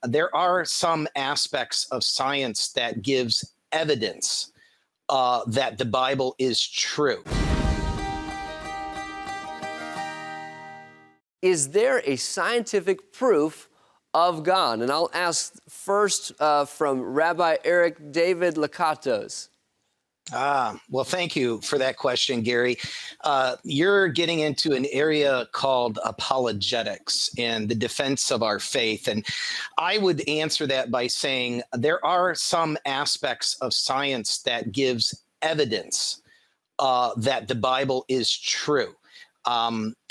there are some aspects of science that gives evidence that the Bible is true. Is there a scientific proof of God? And I'll ask first from Rabbi Eric David Lakatos. Well, thank you for that question, Gary. You're getting into an area called apologetics and the defense of our faith. And I would answer that by saying there are some aspects of science that gives evidence that the Bible is true.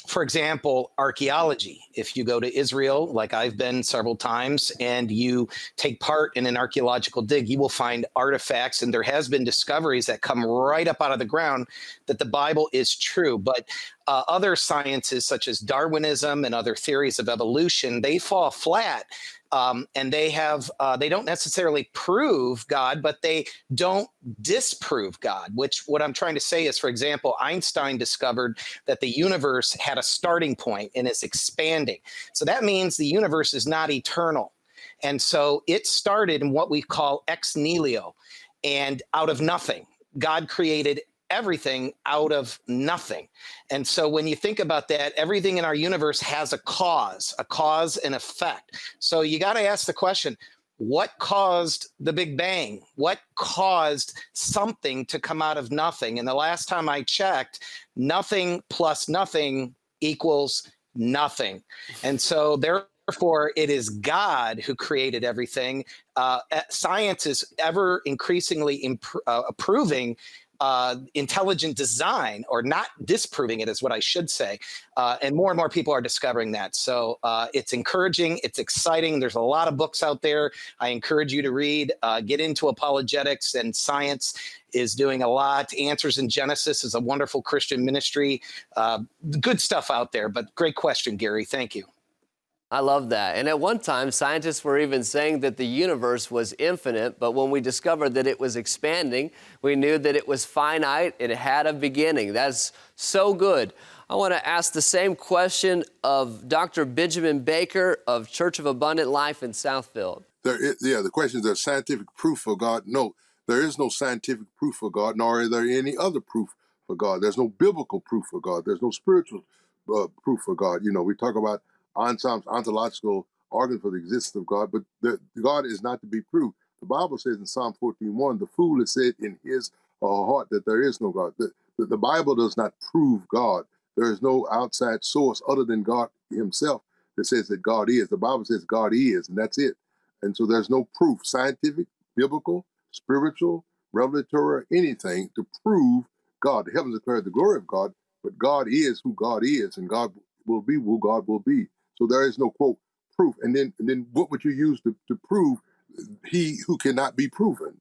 For example, archaeology. If you go to Israel, like I've been several times, and you take part in an archaeological dig, you will find artifacts, and there has been discoveries that come right up out of the ground that the Bible is true. But other sciences, such as Darwinism and other theories of evolution, they fall flat. And they don't necessarily prove God, but they don't disprove God, which what I'm trying to say is, for example, Einstein discovered that the universe had a starting point and is expanding. So that means the universe is not eternal. And so it started in what we call ex nihilo, and out of nothing. God created everything out of nothing. And so when you think about that, everything in our universe has a cause and effect. So you got to ask the question, what caused the Big Bang? What caused something to come out of nothing? And the last time I checked, nothing plus nothing equals nothing. And so therefore, it is God who created everything. Science is ever increasingly approving intelligent design, or not disproving it is what I should say. And more people are discovering that. So it's encouraging. It's exciting. There's a lot of books out there. I encourage you to read, get into apologetics, and science is doing a lot. Answers in Genesis is a wonderful Christian ministry. Good stuff out there, but great question, Gary. Thank you. I love that. And at one time, scientists were even saying that the universe was infinite, but when we discovered that it was expanding, we knew that it was finite, it had a beginning. That's so good. I want to ask the same question of Dr. Benjamin Baker of Church of Abundant Life in Southfield. The question is, there scientific proof for God? No, there is no scientific proof for God, nor is there any other proof for God. There's no biblical proof for God. There's no spiritual proof for God. You know, we talk about ontological argument for the existence of God, but God is not to be proved. The Bible says in Psalm 14:1, the fool has said in his heart that there is no God. The Bible does not prove God. There is no outside source other than God himself that says that God is. The Bible says God is, and that's it. And so there's no proof, scientific, biblical, spiritual, revelatory, anything to prove God. The heavens declare the glory of God, but God is who God is, and God will be who God will be. So there is no, quote, proof. And then what would you use to prove he who cannot be proven?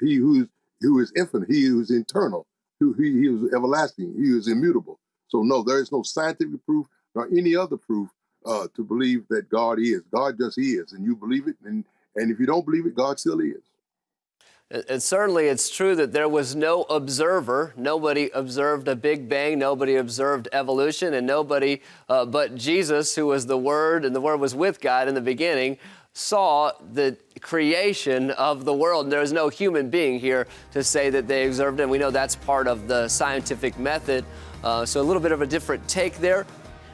He who is infinite, he who is eternal, he is everlasting, he is immutable. So no, there is no scientific proof nor any other proof to believe that God is. God just is, and you believe it, and if you don't believe it, God still is. And certainly it's true that there was no observer. Nobody observed a Big Bang. Nobody observed evolution. And nobody but Jesus, who was the Word, and the Word was with God in the beginning, saw the creation of the world. And there is no human being here to say that they observed it. And we know that's part of the scientific method. So a little bit of a different take there.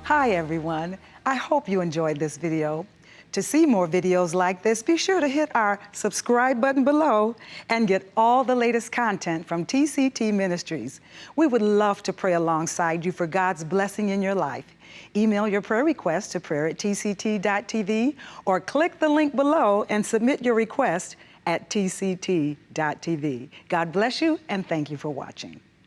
Hi, everyone. I hope you enjoyed this video. To see more videos like this, be sure to hit our subscribe button below and get all the latest content from TCT Ministries. We would love to pray alongside you for God's blessing in your life. Email your prayer request to prayer@tct.tv or click the link below and submit your request at tct.tv. God bless you, and thank you for watching.